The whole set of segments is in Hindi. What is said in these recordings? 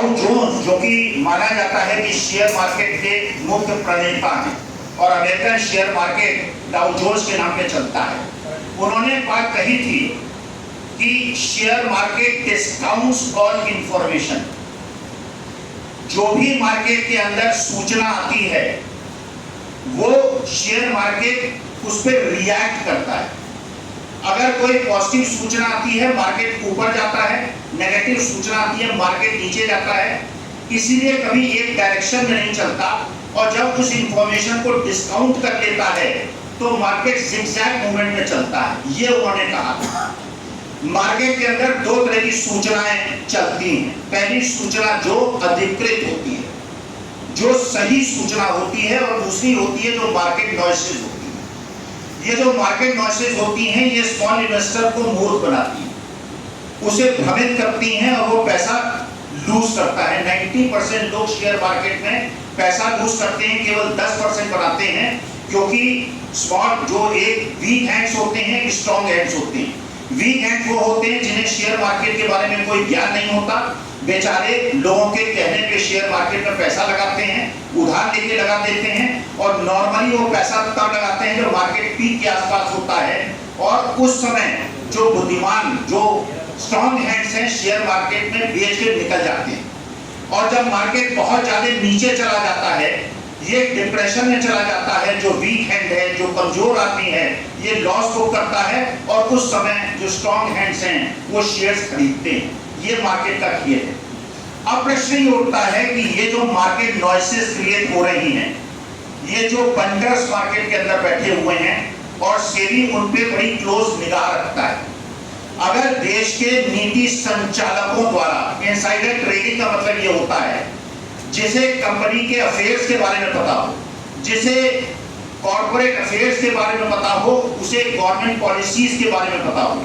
डाउ जोन्स, जो कि माना जाता है कि शेयर मार्केट के मुख्य प्रणेता हैं और American share market Dow Jones के नाम पे चलता है, उन्होंने बात कही थी कि share market discounts all information. जो भी मार्केट के अंदर सूचना आती है वो शेयर मार्केट उस पर रिएक्ट करता है। अगर कोई पॉजिटिव सूचना आती है मार्केट ऊपर जाता है, नेगेटिव सूचना आती है मार्केट नीचे जाता है, इसीलिए कभी एक डायरेक्शन में नहीं चलता। और जब उस इंफॉर्मेशन को डिस्काउंट कर लेता है तो मार्केट जिगजैग मूवमेंट में चलता है, ये उन्होंने कहा। मार्केट के अंदर दो तरह की सूचनाएं चलती हैं। पहली सूचना जो अधिकृत होती है, जो सही सूचना होती है, और दूसरी होती है जो मार्केट नॉइसेस होती है। ये जो मार्केट नॉइसेस होती हैं ये स्मॉल इन्वेस्टर को मूर्ख बनाती हैं, उसे भ्रमित करती हैं और वो पैसा लूज करता है। 90% लोग शेयर मार्केट में पैसा लूज करते हैं, केवल 10% बनाते हैं, क्योंकि स्मॉल जो एक वीक हैंड्स होते हैं, स्ट्रॉन्ग हैंड्स होते हैं। वीक हैंड वो होते हैं जिन्हें शेयर मार्केट के बारे में कोई ज्ञान नहीं होता, बेचारे लोगों के कहने पे शेयर मार्केट में पैसा लगाते हैं, उधार लेके लगा देते हैं, और नॉर्मली वो पैसा तब लगाते हैं जब मार्केट पीक के आसपास होता है। और उस समय जो बुद्धिमान, जो स्ट्रॉन्ग हैंड्स हैं शेयर मार्केट में बेच के निकल जाते हैं। और जब मार्केट बहुत ज्यादा नीचे चला जाता है, ये डिप्रेशन में चला जाता है, जो वीक हैंड है, जो कमजोर आदमी है, ये लॉस बुक करता है, और उस समय जो स्ट्रॉन्ग हैंड्स हैं वो शेयर्स खरीदते हैं। ये मार्केट का खेल है। अब प्रश्न ये उठता है कि ये जो मार्केट नॉइसेस क्रिएट हो रही हैं, ये जो बंडर्स मार्केट के अंदर बैठे हुए हैं और सेबी उन पे बड़ी क्लोज निगाह रखता है। अगर देश के नीति संचालकों द्वारा, इनसाइडर ट्रेडिंग का मतलब ये होता है जिसे कंपनी के अफेयर्स के बारे में पता हो, जिसे कॉर्पोरेट अफेयर्स के बारे में पता हो, उसे गवर्नमेंट पॉलिसीज के बारे में पता हो,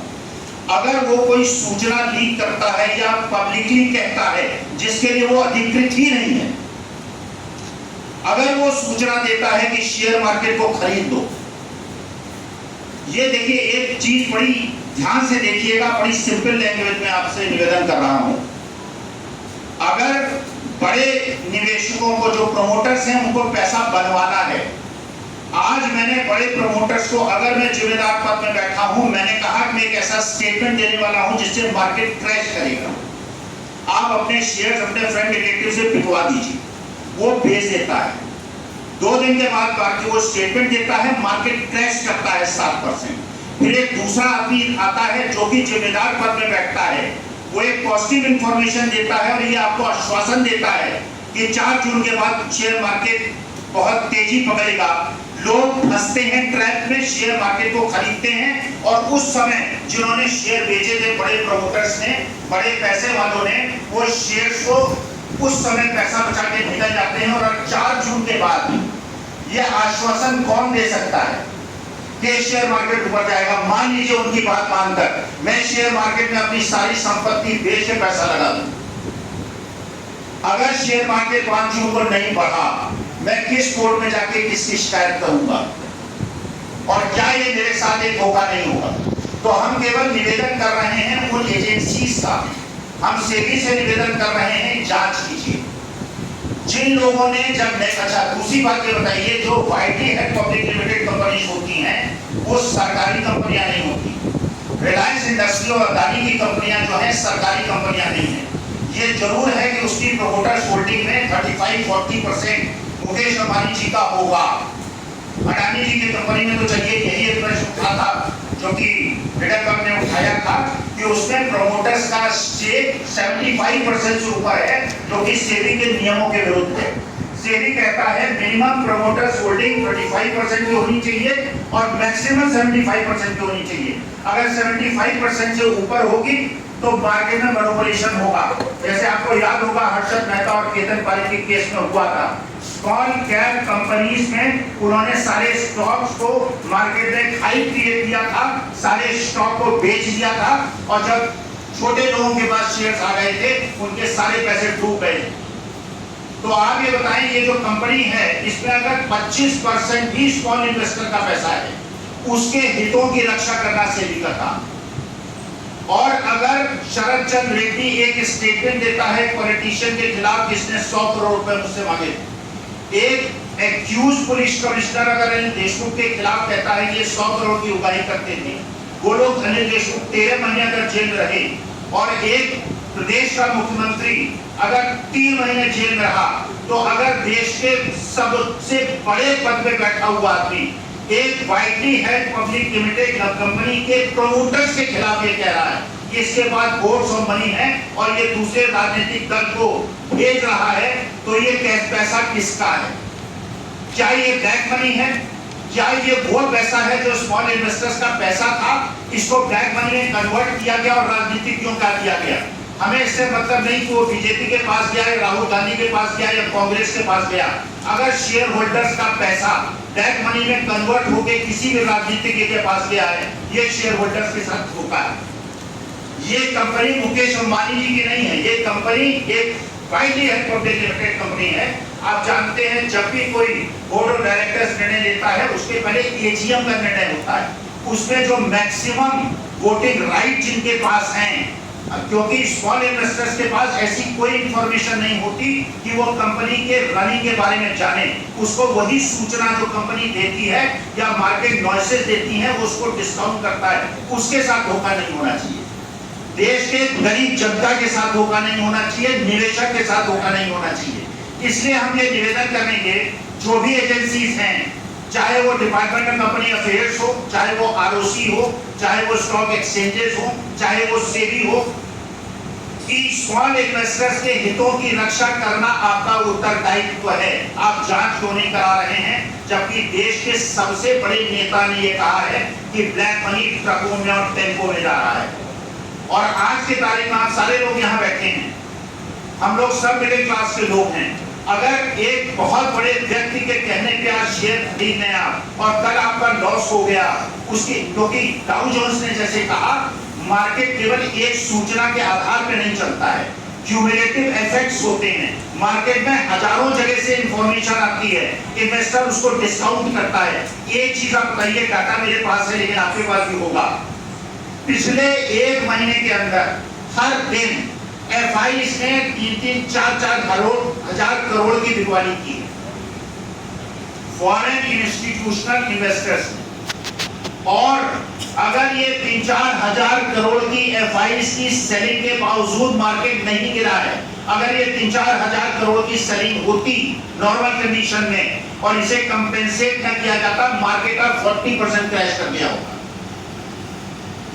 अगर वो कोई सूचना लीक करता है या पब्लिकली कहता है जिसके लिए वो अधिकृत ही नहीं है, अगर वो सूचना देता है कि शेयर मार्केट को खरीद दो, ये देखिए एक चीज बड़ी ध्यान से देखिएगा, बड़ी सिंपल लैंग्वेज में आपसे निवेदन कर रहा हूं। अगर बड़े निवेशकों को, जो प्रमोटर्स हैं, उनको पैसा बनवाना है, आज मैंने बड़े प्रमोटर्स को, अगर मैं जिम्मेदार पद में बैठा हूं, मैंने कहा कि मैं एक ऐसा स्टेटमेंट देने वाला हूं जिससे मार्केट क्रैश करेगा, आप अपने शेयर्स अपने फ्रेंड रिलेटिव से बिकवा दीजिए। वो भेज देता है, 2 दिन के बाद बाकी वो स्टेटमेंट देता है, मार्केट क्रैश करता है 7%। फिर एक दूसरा आदमी आता है जो कि जिम्मेदार पद में बैठता है, वो एक पॉजिटिव इंफॉर्मेशन देता है और ये आपको आश्वासन देता है कि 4 जून के बाद शेयर मार्केट बहुत तेजी पकड़ेगा। लोग फंसते हैं ट्रैप में, शेयर मार्केट को खरीदते हैं, और उस समय जिन्होंने शेयर बेचे थे, बड़े प्रमोटर्स ने, बड़े पैसे वालों ने, वो शेयर्स को उस समय पैसा बचा के निकल जाते हैं। और 4 जून के बाद ये आश्वासन कौन दे सकता है कि शेयर मार्केट ऊपर जाएगा? मान लीजिए उनकी बात मानकर मैं शेयर मार्केट में अपनी सारी संपत्ति बेच के पैसा लगा दूं, अगर शेयर मार्केट 5 जून को नहीं बढ़ा, मैं किस कोर्ट में जाके किसकी शिकायत करूंगा? और क्या ये मेरे साथ एक धोखा नहीं होगा? तो हम केवल निवेदन कर रहे हैं उन एजेंसीज का, हम सेबी से निवेदन कर रहे हैं, जांच कीजिए। जिन लोगों ने अच्छा दूसरी बात ये बताइए, जो widely held public limited companies होती हैं वो सरकारी कंपनियां नहीं होती। रिलायंस इंडस्ट्री और अदानी की कंपनियां जो हैं सरकारी कंपनियां नहीं है। ये जरूर है कि उसकी प्रोमोटर्स होल्डिंग में 35-40% मुकेश अंबानी जी का होगा। अडानी जी की कंपनी में तो चलिए यही एक प्रश्न उठा था जो कि रिडर ने उठाया था कि उसमें प्रोमोटर्स का स्टेक 75% से ऊपर है, जो कि सेबी के नियमों के विरुद्ध है। सेबी कहता है मिनिमम प्रोमोटर्स होल्डिंग 35% की होनी चाहिए और मैक्सिमम 75% की होनी चाहिए। अगर 75% से ऊपर होगी तो मार्केट में मैनिपुलेशन होगा। जैसे आपको याद होगा हर्षद मेहता और केतन पाल के केस में हुआ था। स्मॉल कैप कंपनीज में उन्होंने सारे स्टॉक्स को मार्केट में हाई क्रिएट किया था, सारे स्टॉक को बेच दिया था, और जब छोटे लोगों के पास शेयर्स आ गए थे उनके सारे पैसे डूब गए। तो आप ये बताएं, ये जो कंपनी है इसमें अगर 25% भी स्मॉल इन्वेस्टर का पैसा है, उसके हितों की रक्षा करना सेबी का काम। और अगर शरद चंद्र रेड्डी एक स्टेटमेंट देता है पॉलिटिशियन के खिलाफ जिसने 100 करोड़ रुपए मुझसे मांगे, एक एक्यूज पुलिस कमिश्नर अगर अनिल देशमुख के खिलाफ कहता है कि ये 100 करोड़ की उगाही करते थे, वो लोग अनिल देशमुख 13 महीने अगर जेल रहे, और एक प्रदेश का मुख्यमंत्री अगर 3 महीने जेल में रहा, तो अगर देश के सबसे बड़े पद पे बैठा हुआ आदमी एक vitally held public limited company के प्रमोटर्स के खिलाफ ये कह रहा है कि इसके पास बोर्ड्स ऑफ मनी है और ये दूसरे राजनीतिक दल को भेज रहा है, तो ये पैसा किसका है? क्या ये ब्लैक मनी है? क्या ये वो पैसा है जो स्मॉल इन्वेस्टर्स का पैसा था, इसको ब्लैक मनी में कन्वर्ट किया गया और राजनीतिज्ञों का दिया गया? हमें इससे मतलब नहीं कि वो बीजेपी के पास गया या राहुल गांधी के पास गया या कांग्रेस के पास गया। अगर शेयर होल्डर्स का पैसा ब्लैक मनी में कन्वर्ट होकर किसी भी राजनीतिज्ञ के पास गया है, ये शेयर होल्डर्स के साथ धोखा है। ये कंपनी मुकेश अंबानी जी की नहीं है, ये कंपनी एक widely held public limited company है। आप जानते हैं जब भी कोई बोर्ड ऑफ डायरेक्टर्स निर्णय लेता है, उसके पहले एजीएम का निर्णय होता है, उसमें जो मैक्सिमम वोटिंग राइट जिनके पास हैं, क्योंकि स्मॉल इन्वेस्टर्स के पास ऐसी कोई इंफॉर्मेशन नहीं होती कि वो कंपनी के रनिंग के बारे में जाने, उसको वही सूचना जो कंपनी देती है या मार्केट नॉइसेस देती है वो उसको डिस्काउंट करता है, उसके साथ धोखा नहीं होना चाहिए। देश के गरीब जनता के साथ धोखा नहीं होना चाहिए, निवेशक के साथ धोखा नहीं होना चाहिए। इसलिए हम ये निवेदन करेंगे, जो भी एजेंसीज हैं, चाहे वो डिपार्टमेंट ऑफ कंपनी अफेयर्स हो, चाहे वो आरओसी हो, चाहे वो स्टॉक एक्सचेंजेस हो, चाहे वो सेबी हो, कि स्मॉल इन्वेस्टर्स के हितों की रक्षा करना आपका उत्तरदायित्व है। आप जांच क्यों नहीं करा रहे हैं, जबकि देश के सबसे बड़े नेता ने ये कहा है कि ब्लैक मनी ट्रकों में और टेम्पो में जा रहा है। और आज की तारीख में आप सारे लोग यहाँ बैठे हैं, हम लोग सब मिडिल क्लास के लोग हैं। अगर एक बहुत बड़े व्यक्ति के कहने पे आज शेयर खरीदने आप और कल आपका लॉस हो गया, उसकी, क्योंकि डाउ जोन्स ने जैसे कहा, मार्केट केवल एक सूचना के आधार पे नहीं चलता है, क्यूमुलेटिव इफेक्ट्स होते हैं। मार्केट में हजारों जगह से इंफॉर्मेशन आती है, इन्वेस्टर उसको डिस्काउंट करता है। एक चीज आप बताइए, डाटा मेरे पास है लेकिन आपके पास भी होगा, पिछले 1 महीने के अंदर हर दिन एफआईज ने 3-3, 4-4 हजार करोड़ की बिकवाली की है, फॉरेन इंस्टीट्यूशनल इन्वेस्टर्स ने। और अगर ये 3-4 हजार करोड़ की एफआईज की सेलिंग के बावजूद मार्केट नहीं गिरा है, अगर ये 3-4 हजार करोड़ की सेलिंग होती नॉर्मल कंडीशन में और इसे कंपेंसेट न किया जाता, मार्केट का 40% क्रैश कर गया होगा।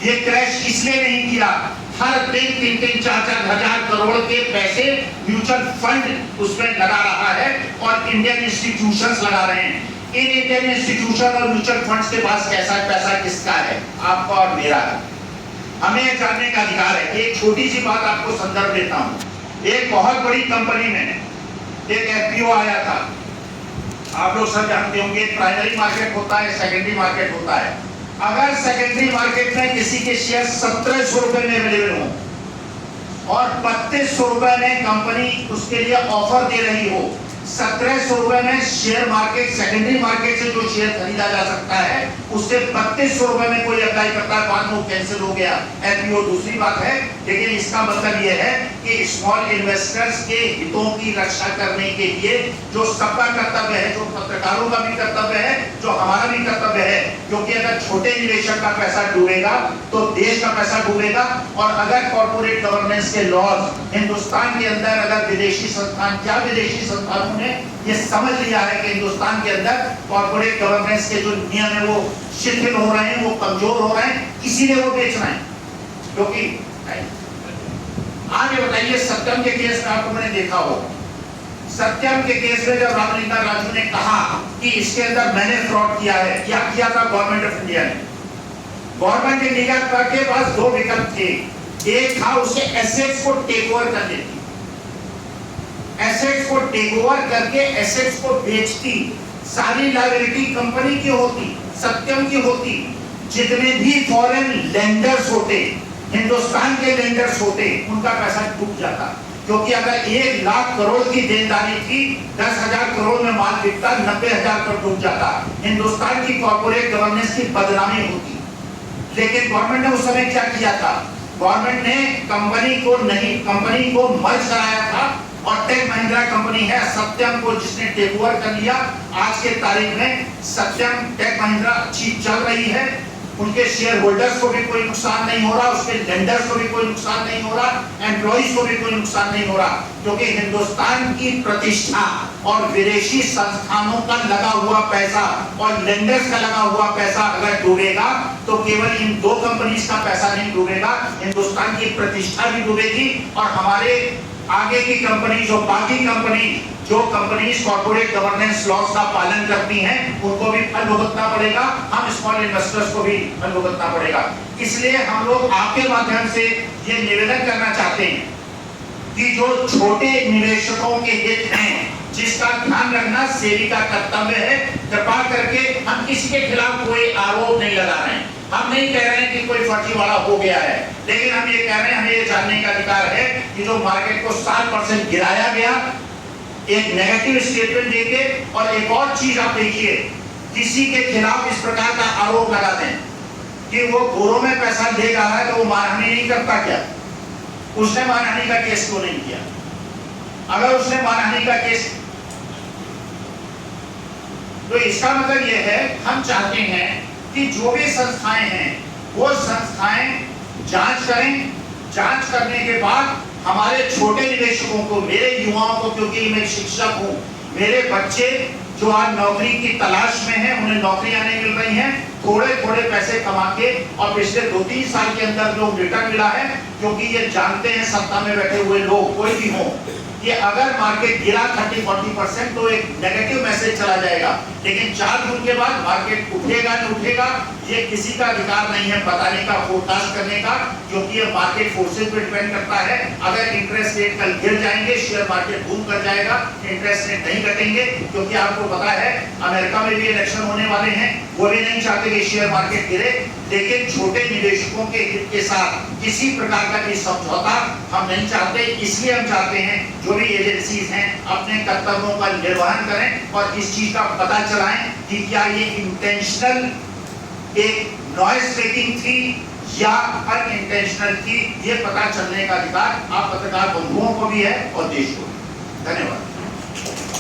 ये क्रैश इसलिए नहीं किया, हर दिन 3-3, 4-4 हजार करोड़ के पैसे म्यूचुअल फंड उसमें लगा रहा है और इंडियन इंस्टीट्यूशंस लगा रहे हैं। इन इंडियन इंस्टीट्यूशन और म्यूचुअल फंड्स के पास कैसा पैसा किसका है? आपका और मेरा है। हमें जानने का अधिकार है। एक छोटी सी बात आपको संदर्भ देता हूं। एक बहुत बड़ी कंपनी में एक एफपीओ आया था, आप लोग सब जानते होंगे, प्राइमरी मार्केट होता है, सेकेंडरी मार्केट होता है। अगर सेकेंडरी मार्केट में किसी के शेयर 1700 रुपए में अवेलेबल हो और 3200 रुपए में कंपनी उसके लिए ऑफर दे रही हो, 1700 रुपए में शेयर मार्केट, सेकेंडरी मार्केट से जो शेयर खरीदा जा सकता है, उससे 3200 रुपए में कोई अप्लाई करता है, बाद में कैंसिल हो गया एफपीओ, दूसरी बात है। लेकिन इसका मतलब यह है कि स्मॉल इन्वेस्टर्स के हितों की रक्षा करने के लिए जो सबका कर्तव्य है, जो पत्रकारों का भी कर्तव्य है, जो हमारा भी कर्तव्य है, क्योंकि अगर छोटे निवेशक का पैसा डूबेगा तो देश का पैसा डूबेगा। और अगर कॉर्पोरेट गवर्नेंस के लॉज हिंदुस्तान के अंदर, अगर विदेशी संस्थान, क्या विदेशी संस्थानों ने ये समझ लिया है कि हिंदुस्तान के अंदर कॉर्पोरेट गवर्नेंस के जो नियम है वो शिथिल हो रहे हैं, वो कमजोर हो रहे हैं, इसीलिए वो बेच रहे हैं। क्योंकि आगे बताइए, सत्यम के केस में आप लोगों ने देखा हो, सत्यम के केस में जब रामलिंगा राजू ने कहा कि इसके अंदर मैंने फ्रॉड किया है, क्या किया था गवर्नमेंट ऑफ इंडिया ने? गवर्नमेंट ऑफ इंडिया के पास 2 विकल्प थे। एक था उसके एसेट्स को टेक ओवर कर लेती, एसेट्स को टेक ओवर करके एसेट्स को बेचती, सारी लायबिलिटी कंपनी की होती, सत्यम की होती। जितने भी फॉरेन लेंडर्स होते, हिंदुस्तान के लेंडर्स होते, उनका पैसा डूब जाता। क्योंकि अगर 1 लाख करोड़ की देनदारी थी, 10,000 करोड़ में माल बिकता, 90,000 पर डूब जाता। हिंदुस्तान की कॉर्पोरेट गवर्नेंस की बदनामी होती। लेकिन गवर्नमेंट ने उस समय क्या किया था? गवर्नमेंट ने कंपनी को मर्ज कराया था और टेक महिंद्रा कंपनी है सत्यम को जिसने टेक ओवर कर लिया। आज के तारीख में सत्यम टेक महिंद्रा अच्छी चल रही है, उनके शेयर होल्डर्स को भी कोई नुकसान नहीं हो रहा, उसके लेंडर्स को भी कोई नुकसान नहीं हो रहा, एम्प्लॉइज को भी कोई नुकसान नहीं हो रहा, क्योंकि हिंदुस्तान की प्रतिष्ठा और विदेशी संस्थानों का लगा हुआ पैसा और लेंडर्स का लगा हुआ पैसा अगर डूबेगा तो केवल इन दो कंपनीज का पैसा नहीं डूबेगा, हिंदुस्तान की प्रतिष्ठा भी डूबेगी और हमारे आगे की कंपनी जो कंपनीज कॉर्पोरेट गवर्नेंस लॉज का पालन करती हैं उनको भी फल भुगतना पड़ेगा, हम स्मॉल इन्वेस्टर्स को भी फल भुगतना पड़ेगा। इसलिए हम लोग आपके माध्यम से ये निवेदन करना चाहते हैं कि जो छोटे निवेशकों के हित हैं जिसका ध्यान रखना सेबी का कर्तव्य है, कृपा करके हम किसी के खिलाफ कोई आरोप नहीं लगा रहे हैं, हम नहीं कह रहे हैं कि कोई फर्जीवाड़ा हो गया है, लेकिन हम ये कह रहे हैं, हमें ये जानने का अधिकार है कि जो मार्केट को 7% गिराया गया एक नेगेटिव स्टेटमेंट देके, और एक और चीज आप देखिए, किसी के खिलाफ इस प्रकार का आरोप लगाते हैं कि वो गोरों में पैसा ले जा रहा है तो वो मानहानि नहीं करता क्या? उसने मानहानि का केस क्यों नहीं किया? अगर उसने मानहानि का केस, तो इसका मतलब यह है हम चाहते हैं कि जो भी संस्थाएं हैं वो संस्थाएं जांच करें, जांच करने के बाद हमारे छोटे निवेशकों को, मेरे युवाओं को, क्योंकि मैं शिक्षक हूं, मेरे बच्चे जो आज नौकरी की तलाश में हैं उन्हें नौकरियां नहीं मिल रही हैं, थोड़े थोड़े पैसे कमा के, और पिछले 2-3 साल के अंदर जो रिटर्न मिला है, क्योंकि ये जानते हैं सत्ता में बैठे हुए लोग कोई भी हो कि अगर मार्केट गिरा 30-40% तो एक नेगेटिव मैसेज चला जाएगा, लेकिन 4 जून के बाद मार्केट उठेगा नहीं उठेगा ये किसी का अधिकार नहीं है बताने का, फोरकास्ट करने का, क्योंकि ये मार्केट फोर्सेस पे डिपेंड करता है। अगर इंटरेस्ट रेट कल गिर जाएंगे शेयर मार्केट बूम कर जाएगा, इंटरेस्ट रेट नहीं घटेंगे, क्योंकि आपको पता है अमेरिका में भी इलेक्शन होने वाले हैं, वो भी नहीं चाहते कि शेयर मार्केट गिरे, लेकिन छोटे निवेशकों के हित के साथ किसी प्रकार का भी समझौता हम नहीं चाहते। इसलिए हम चाहते हैं जो भी एजेंसीज हैं अपने कर्तव्यों का निर्वहन करें और इस चीज का पता चलाएं कि क्या ये इंटेंशनल एक नॉइज मेकिंग थी या अनइंटेंशनल थी, ये पता चलने का अधिकार आप पत्रकार बंधुओं को भी है और देश को भी। धन्यवाद।